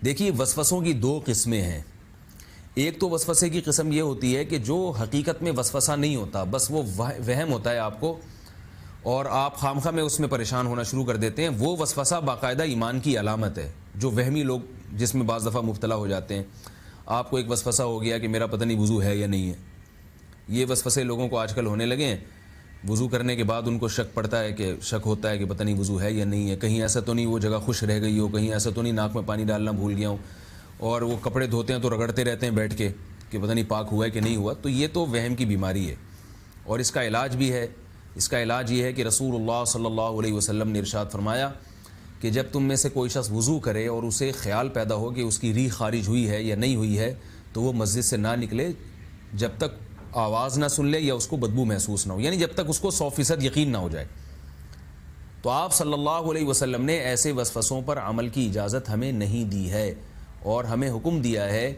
دیکھیے وسوسوں کی دو قسمیں ہیں. ایک تو وسوسے کی قسم یہ ہوتی ہے کہ جو حقیقت میں وسوسہ نہیں ہوتا، بس وہ وہم ہوتا ہے آپ کو اور آپ خامخواہ میں اس میں پریشان ہونا شروع کر دیتے ہیں. وہ وسوسہ باقاعدہ ایمان کی علامت ہے. جو وہمی لوگ جس میں بعض دفعہ مبتلا ہو جاتے ہیں، آپ کو ایک وسوسہ ہو گیا کہ میرا پتہ نہیں وضو ہے یا نہیں ہے. یہ وسوسے لوگوں کو آج کل ہونے لگے ہیں. وضو کرنے کے بعد ان کو شک پڑتا ہے کہ شک ہوتا ہے کہ پتہ نہیں وضو ہے یا نہیں ہے، کہیں ایسا تو نہیں وہ جگہ خشک رہ گئی ہو، کہیں ایسا تو نہیں ناک میں پانی ڈالنا بھول گیا ہوں. اور وہ کپڑے دھوتے ہیں تو رگڑتے رہتے ہیں بیٹھ کے کہ پتہ نہیں پاک ہوا ہے کہ نہیں ہوا. تو یہ تو وہم کی بیماری ہے اور اس کا علاج بھی ہے. اس کا علاج یہ ہے کہ رسول اللہ صلی اللہ علیہ وسلم نے ارشاد فرمایا کہ جب تم میں سے کوئی شخص وضو کرے اور اسے خیال پیدا ہو کہ اس کی ریح خارج ہوئی ہے یا نہیں ہوئی ہے تو وہ مسجد سے نہ نکلے جب تک آواز نہ سن لے یا اس کو بدبو محسوس نہ ہو، یعنی جب تک اس کو 100% یقین نہ ہو جائے. تو آپ صلی اللہ علیہ وسلم نے ایسے وسوسوں پر عمل کی اجازت ہمیں نہیں دی ہے اور ہمیں حکم دیا ہے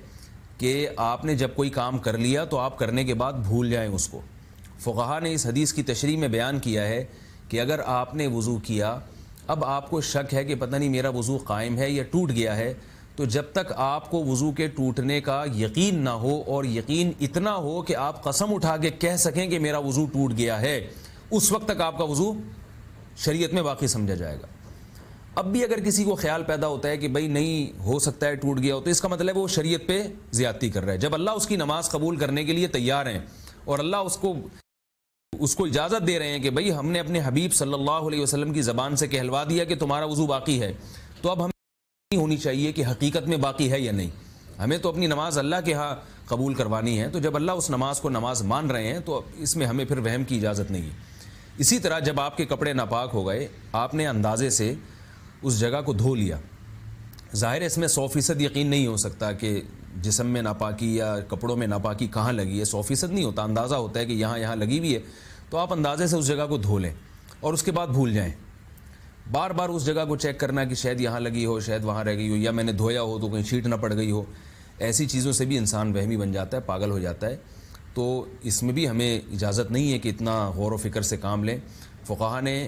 کہ آپ نے جب کوئی کام کر لیا تو آپ کرنے کے بعد بھول جائیں اس کو. فقہا نے اس حدیث کی تشریح میں بیان کیا ہے کہ اگر آپ نے وضو کیا، اب آپ کو شک ہے کہ پتہ نہیں میرا وضو قائم ہے یا ٹوٹ گیا ہے، تو جب تک آپ کو وضو کے ٹوٹنے کا یقین نہ ہو اور یقین اتنا ہو کہ آپ قسم اٹھا کے کہہ سکیں کہ میرا وضو ٹوٹ گیا ہے، اس وقت تک آپ کا وضو شریعت میں باقی سمجھا جائے گا. اب بھی اگر کسی کو خیال پیدا ہوتا ہے کہ بھئی نہیں ہو سکتا ہے ٹوٹ گیا ہو، تو اس کا مطلب ہے وہ شریعت پہ زیادتی کر رہا ہے. جب اللہ اس کی نماز قبول کرنے کے لیے تیار ہیں اور اللہ اس کو اجازت دے رہے ہیں کہ بھئی ہم نے اپنے حبیب صلی اللہ علیہ وسلم کی زبان سے کہلوا دیا کہ تمہارا وضو باقی ہے، تو اب ہمیں نہیں ہونی چاہیے کہ حقیقت میں باقی ہے یا نہیں. ہمیں تو اپنی نماز اللہ کے ہاں قبول کروانی ہے. تو جب اللہ اس نماز کو نماز مان رہے ہیں تو اس میں ہمیں پھر وہم کی اجازت نہیں ہے. اسی طرح جب آپ کے کپڑے ناپاک ہو گئے، آپ نے اندازے سے اس جگہ کو دھو لیا، ظاہر ہے اس میں 100% یقین نہیں ہو سکتا کہ جسم میں ناپاکی یا کپڑوں میں ناپاکی کہاں لگی ہے. 100% نہیں ہوتا، اندازہ ہوتا ہے کہ یہاں لگی ہوئی ہے. تو آپ اندازے سے اس جگہ کو دھو لیں اور اس کے بعد بھول جائیں. بار بار اس جگہ کو چیک کرنا کہ شاید یہاں لگی ہو، شاید وہاں رہ گئی ہو، یا میں نے دھویا ہو تو کہیں چھینٹ نہ پڑ گئی ہو. ایسی چیزوں سے بھی انسان وہمی بن جاتا ہے، پاگل ہو جاتا ہے. تو اس میں بھی ہمیں اجازت نہیں ہے کہ اتنا غور و فکر سے کام لیں. فقہا نے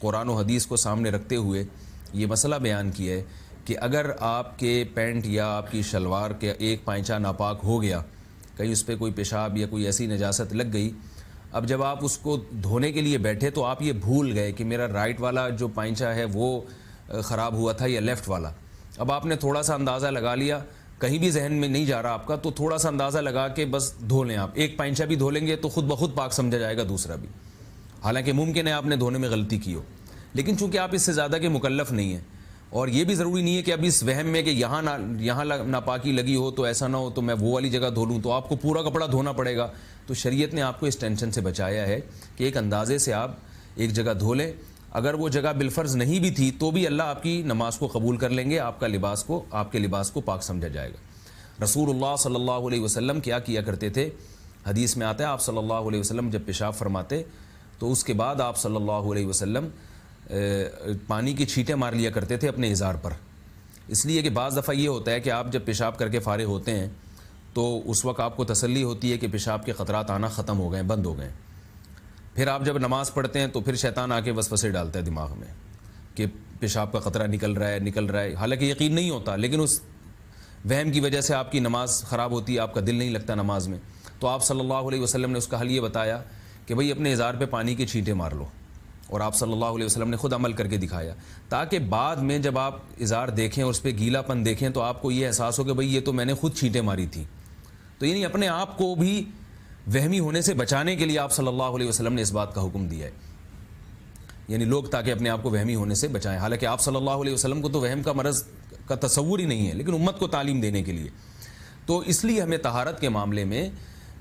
قرآن و حدیث کو سامنے رکھتے ہوئے یہ مسئلہ بیان کیا ہے کہ اگر آپ کے پینٹ یا آپ کی شلوار کے ایک پائنچہ ناپاک ہو گیا، کہیں اس پہ کوئی پیشاب یا کوئی ایسی نجاست لگ گئی، اب جب آپ اس کو دھونے کے لیے بیٹھے تو آپ یہ بھول گئے کہ میرا رائٹ والا جو پائنچہ ہے وہ خراب ہوا تھا یا لیفٹ والا. اب آپ نے تھوڑا سا اندازہ لگا لیا، کہیں بھی ذہن میں نہیں جا رہا آپ کا، تو تھوڑا سا اندازہ لگا کے بس دھو لیں. آپ ایک پائنچہ بھی دھو لیں گے تو خود بخود پاک سمجھا جائے گا دوسرا بھی. حالانکہ ممکن ہے آپ نے دھونے میں غلطی کی ہو، لیکن چونکہ آپ اس سے زیادہ کے مکلف نہیں ہیں اور یہ بھی ضروری نہیں ہے کہ اب اس وہم میں کہ یہاں ناپاکی لگی ہو تو ایسا نہ ہو تو میں وہ والی جگہ دھو لوں تو آپ کو پورا کپڑا دھونا پڑے گا. تو شریعت نے آپ کو اس ٹینشن سے بچایا ہے کہ ایک اندازے سے آپ ایک جگہ دھو لیں. اگر وہ جگہ بالفرض نہیں بھی تھی تو بھی اللہ آپ کی نماز کو قبول کر لیں گے، آپ کے لباس کو پاک سمجھا جائے گا. رسول اللہ صلی اللہ علیہ وسلم کیا کرتے تھے؟ حدیث میں آتا ہے آپ صلی اللہ علیہ وسلم جب پیشاب فرماتے تو اس کے بعد آپ صلی اللہ علیہ وسلم پانی کی چھینٹیں مار لیا کرتے تھے اپنے ازار پر. اس لیے کہ بعض دفعہ یہ ہوتا ہے کہ آپ جب پیشاب کر کے فارغ ہوتے ہیں تو اس وقت آپ کو تسلی ہوتی ہے کہ پیشاب کے قطرات آنا ختم ہو گئے، بند ہو گئے. پھر آپ جب نماز پڑھتے ہیں تو پھر شیطان آ کے وسوسے ڈالتا ہے دماغ میں کہ پیشاب کا قطرہ نکل رہا ہے. حالانکہ یقین نہیں ہوتا، لیکن اس وہم کی وجہ سے آپ کی نماز خراب ہوتی ہے، آپ کا دل نہیں لگتا نماز میں. تو آپ صلی اللہ علیہ وسلم نے اس کا حل یہ بتایا کہ بھئی اپنے ازار پہ پانی کی چھینٹیں مار لو، اور آپ صلی اللہ علیہ وسلم نے خود عمل کر کے دکھایا تاکہ بعد میں جب آپ ازار دیکھیں اور اس پہ گیلا پن دیکھیں تو آپ کو یہ احساس ہو کہ بھئی یہ تو میں نے خود چھینٹیں ماری تھی. تو یعنی اپنے آپ کو بھی وہمی ہونے سے بچانے کے لیے آپ صلی اللہ علیہ وسلم نے اس بات کا حکم دیا ہے. یعنی لوگ تاکہ اپنے آپ کو وہمی ہونے سے بچائیں. حالانکہ آپ صلی اللہ علیہ وسلم کو تو وہم کا مرض کا تصور ہی نہیں ہے، لیکن امت کو تعلیم دینے کے لیے. تو اس لیے ہمیں طہارت کے معاملے میں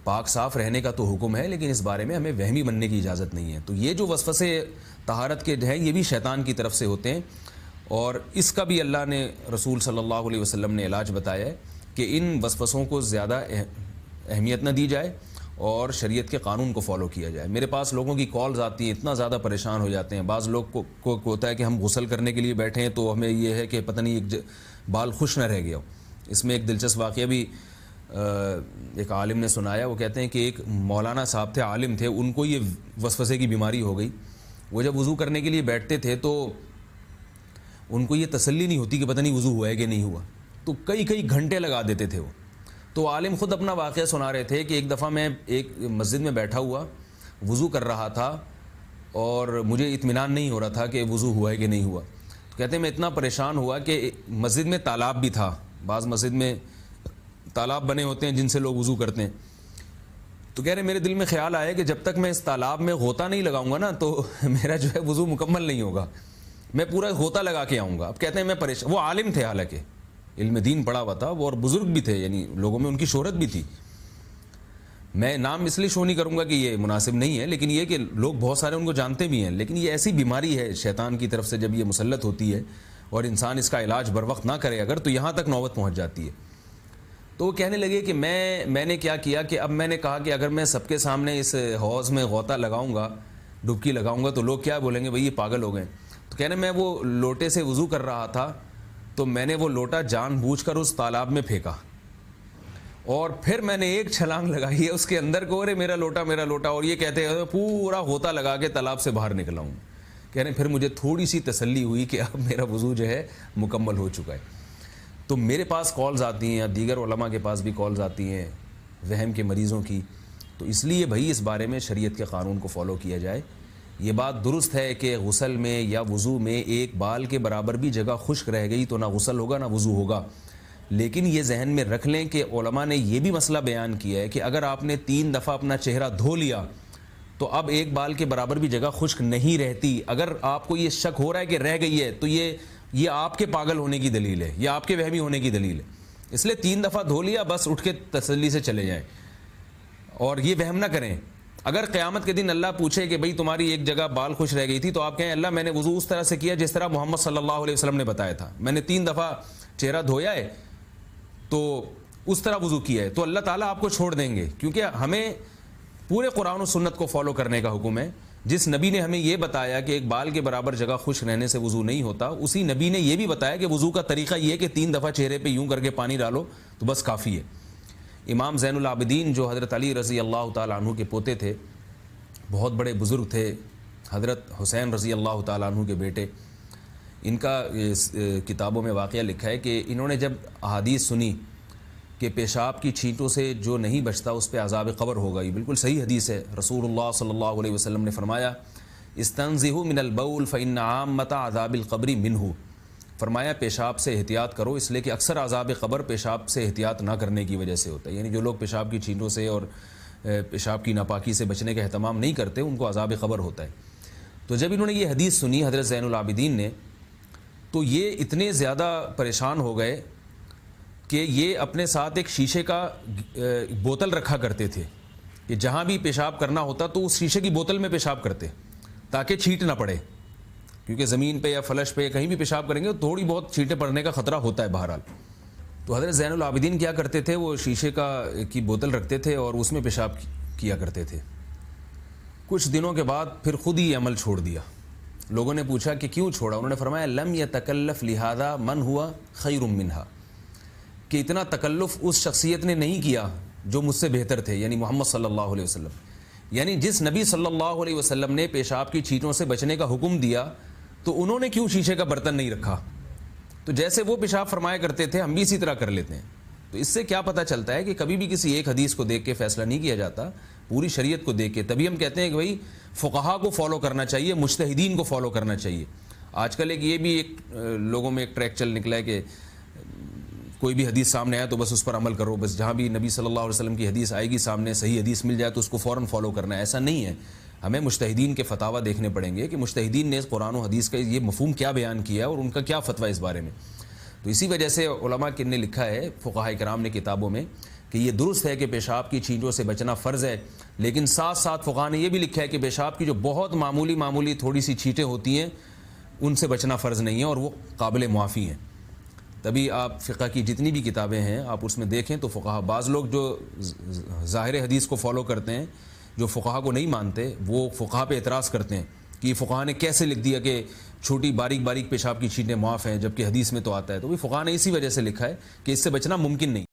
پاک صاف رہنے کا تو حکم ہے، لیکن اس بارے میں ہمیں وہمی بننے کی اجازت نہیں ہے. تو یہ جو وسوسے طہارت کے ہیں یہ بھی شیطان کی طرف سے ہوتے ہیں، اور اس کا بھی اللہ نے رسول صلی اللہ علیہ وسلم نے علاج بتایا ہے کہ ان وسوسوں کو زیادہ اہمیت نہ دی جائے اور شریعت کے قانون کو فالو کیا جائے. میرے پاس لوگوں کی کالز آتی ہیں، اتنا زیادہ پریشان ہو جاتے ہیں. بعض لوگ کو ہوتا ہے کہ ہم غسل کرنے کے لیے بیٹھے ہیں تو ہمیں یہ ہے کہ پتہ نہیں ایک بال خوش نہ رہ گیا ہو. اس میں ایک دلچسپ واقعہ بھی ایک عالم نے سنایا. وہ کہتے ہیں کہ ایک مولانا صاحب تھے، عالم تھے، ان کو یہ وسوسے کی بیماری ہو گئی. وہ جب وضو کرنے کے لیے بیٹھتے تھے تو ان کو یہ تسلی نہیں ہوتی کہ پتہ نہیں وضو ہوا ہے کہ نہیں ہوا. تو تو کئی کئی گھنٹے لگا دیتے تھے وہ. تو عالم خود اپنا واقعہ سنا رہے تھے کہ ایک دفعہ میں ایک مسجد میں بیٹھا ہوا وضو کر رہا تھا اور مجھے اطمینان نہیں ہو رہا تھا کہ وضو ہوا ہے کہ نہیں ہوا. تو کہتے ہیں میں اتنا پریشان ہوا کہ مسجد میں تالاب بھی تھا, بعض مسجد میں تالاب بنے ہوتے ہیں جن سے لوگ وضو کرتے ہیں. تو کہہ رہے میرے دل میں خیال آیا کہ جب تک میں اس تالاب میں غوطہ نہیں لگاؤں گا نا تو میرا جو ہے وضو مکمل نہیں ہوگا, میں پورا غوطہ لگا کے آؤں گا. اب کہتے ہیں میں پریشان, وہ عالم تھے حالانکہ علم دین پڑھا ہوا تھا وہ, اور بزرگ بھی تھے, یعنی لوگوں میں ان کی شہرت بھی تھی. میں نام اس لیے شو نہیں کروں گا کہ یہ مناسب نہیں ہے, لیکن یہ کہ لوگ بہت سارے ان کو جانتے بھی ہیں, لیکن یہ ایسی بیماری ہے شیطان کی طرف سے جب یہ مسلط ہوتی ہے اور انسان اس کا علاج بر وقت نہ کرے اگر, تو یہاں تک نوبت پہنچ جاتی ہے. تو وہ کہنے لگے کہ میں نے کیا کیا کہ اب میں نے کہا کہ اگر میں سب کے سامنے اس حوض میں غوطہ لگاؤں گا, ڈبکی لگاؤں گا, تو لوگ کیا بولیں گے, بھئی یہ پاگل ہو گئے. تو کہنے میں وہ لوٹے سے وضو کر رہا تھا تو میں نے وہ لوٹا جان بوجھ کر اس تالاب میں پھینکا اور پھر میں نے ایک چھلانگ لگائی ہے اس کے اندر کو, ارے میرا لوٹا, اور یہ کہتے ہیں پورا غوطہ لگا کے تالاب سے باہر نکلا ہوں. کہہ رہے پھر مجھے تھوڑی سی تسلی ہوئی کہ اب میرا وضو جو ہے مکمل ہو چکا ہے. تو میرے پاس کالز آتی ہیں یا دیگر علماء کے پاس بھی کالز آتی ہیں وہم کے مریضوں کی. تو اس لیے بھائی اس بارے میں شریعت کے قانون کو فالو کیا جائے. یہ بات درست ہے کہ غسل میں یا وضو میں ایک بال کے برابر بھی جگہ خشک رہ گئی تو نہ غسل ہوگا نہ وضو ہوگا, لیکن یہ ذہن میں رکھ لیں کہ علماء نے یہ بھی مسئلہ بیان کیا ہے کہ اگر آپ نے 3 دفعہ اپنا چہرہ دھو لیا تو اب ایک بال کے برابر بھی جگہ خشک نہیں رہتی. اگر آپ کو یہ شک ہو رہا ہے کہ رہ گئی ہے تو یہ آپ کے پاگل ہونے کی دلیل ہے, یہ آپ کے وہمی ہونے کی دلیل ہے. اس لیے 3 دفعہ دھو لیا, بس اٹھ کے تسلی سے چلے جائیں اور یہ وہم نہ کریں. اگر قیامت کے دن اللہ پوچھے کہ بھئی تمہاری ایک جگہ بال خشک رہ گئی تھی, تو آپ کہیں اللہ میں نے وضو اس طرح سے کیا جس طرح محمد صلی اللہ علیہ وسلم نے بتایا تھا, میں نے 3 دفعہ چہرہ دھویا ہے تو اس طرح وضو کیا ہے, تو اللہ تعالیٰ آپ کو چھوڑ دیں گے. کیونکہ ہمیں پورے قرآن و سنت کو فالو کرنے کا حکم ہے. جس نبی نے ہمیں یہ بتایا کہ ایک بال کے برابر جگہ خشک رہنے سے وضو نہیں ہوتا, اسی نبی نے یہ بھی بتایا کہ وضو کا طریقہ یہ ہے کہ 3 دفعہ چہرے پہ یوں کر کے پانی ڈالو تو بس کافی ہے. امام زین العابدین جو حضرت علی رضی اللہ تعالیٰ عنہ کے پوتے تھے, بہت بڑے بزرگ تھے, حضرت حسین رضی اللہ تعالیٰ عنہ کے بیٹے, ان کا کتابوں میں واقعہ لکھا ہے کہ انہوں نے جب احادیث سنی کہ پیشاب کی چھینٹوں سے جو نہیں بچتا اس پہ عذاب قبر ہوگا, یہ بالکل صحیح حدیث ہے. رسول اللہ صلی اللہ علیہ وسلم نے فرمایا استنزہوا من البول فإن عامۃ عذاب القبر منہ, فرمایا پیشاب سے احتیاط کرو اس لیے کہ اکثر عذاب قبر پیشاب سے احتیاط نہ کرنے کی وجہ سے ہوتا ہے. یعنی جو لوگ پیشاب کی چھینٹوں سے اور پیشاب کی ناپاکی سے بچنے کا اہتمام نہیں کرتے ان کو عذاب قبر ہوتا ہے. تو جب انہوں نے یہ حدیث سنی حضرت زین العابدین نے, تو یہ اتنے زیادہ پریشان ہو گئے کہ یہ اپنے ساتھ ایک شیشے کا بوتل رکھا کرتے تھے کہ جہاں بھی پیشاب کرنا ہوتا تو اس شیشے کی بوتل میں پیشاب کرتے تاکہ چھینٹ نہ پڑے, کیونکہ زمین پہ یا فلش پہ کہیں بھی پیشاب کریں گے تو تھوڑی بہت چھینٹیں پڑنے کا خطرہ ہوتا ہے بہرحال. تو حضرت زین العابدین کیا کرتے تھے, وہ شیشے کی بوتل رکھتے تھے اور اس میں پیشاب کیا کرتے تھے. کچھ دنوں کے بعد پھر خود ہی عمل چھوڑ دیا. لوگوں نے پوچھا کہ کیوں چھوڑا, انہوں نے فرمایا لم یتکلف لہذا من ہوا خیر منہا, کہ اتنا تکلف اس شخصیت نے نہیں کیا جو مجھ سے بہتر تھے, یعنی محمد صلی اللہ علیہ وسلم. یعنی جس نبی صلی اللہ علیہ وسلم نے پیشاب کی چھینٹوں سے بچنے کا حکم دیا تو انہوں نے کیوں شیشے کا برتن نہیں رکھا. تو جیسے وہ پیشاب فرمایا کرتے تھے ہم بھی اسی طرح کر لیتے ہیں. تو اس سے کیا پتہ چلتا ہے کہ کبھی بھی کسی ایک حدیث کو دیکھ کے فیصلہ نہیں کیا جاتا, پوری شریعت کو دیکھ کے. تبھی ہم کہتے ہیں کہ بھائی فقہا کو فالو کرنا چاہیے, مجتہدین کو فالو کرنا چاہیے. آج کل ایک یہ بھی ایک لوگوں میں ایک ٹریک چل نکلا ہے کہ کوئی بھی حدیث سامنے آئے تو بس اس پر عمل کرو, بس جہاں بھی نبی صلی اللہ علیہ وسلم کی حدیث آئے گی سامنے, صحیح حدیث مل جائے تو اس کو فوراً فالو کرنا ہے. ایسا نہیں ہے, ہمیں مجتہدین کے فتاویٰ دیکھنے پڑیں گے کہ مجتہدین نے قرآن و حدیث کا یہ مفہوم کیا بیان کیا ہے اور ان کا کیا فتویٰ اس بارے میں. تو اسی وجہ سے علماء نے لکھا ہے, فقہاء کرام نے کتابوں میں, کہ یہ درست ہے کہ پیشاب کی چھینٹوں سے بچنا فرض ہے, لیکن ساتھ ساتھ فقہاء نے یہ بھی لکھا ہے کہ پیشاب کی جو بہت معمولی تھوڑی سی چھینٹیں ہوتی ہیں ان سے بچنا فرض نہیں ہے اور وہ قابل معافی ہیں. تبھی آپ فقہ کی جتنی بھی کتابیں ہیں آپ اس میں دیکھیں تو فقہا, بعض لوگ جو ظاہر حدیث کو فالو کرتے ہیں, جو فقہا کو نہیں مانتے, وہ فقہا پہ اعتراض کرتے ہیں کہ یہ فقہا نے کیسے لکھ دیا کہ چھوٹی باریک پیشاب کی چھینٹیں معاف ہیں جبکہ حدیث میں تو آتا ہے. تو بھی فقہا نے اسی وجہ سے لکھا ہے کہ اس سے بچنا ممکن نہیں.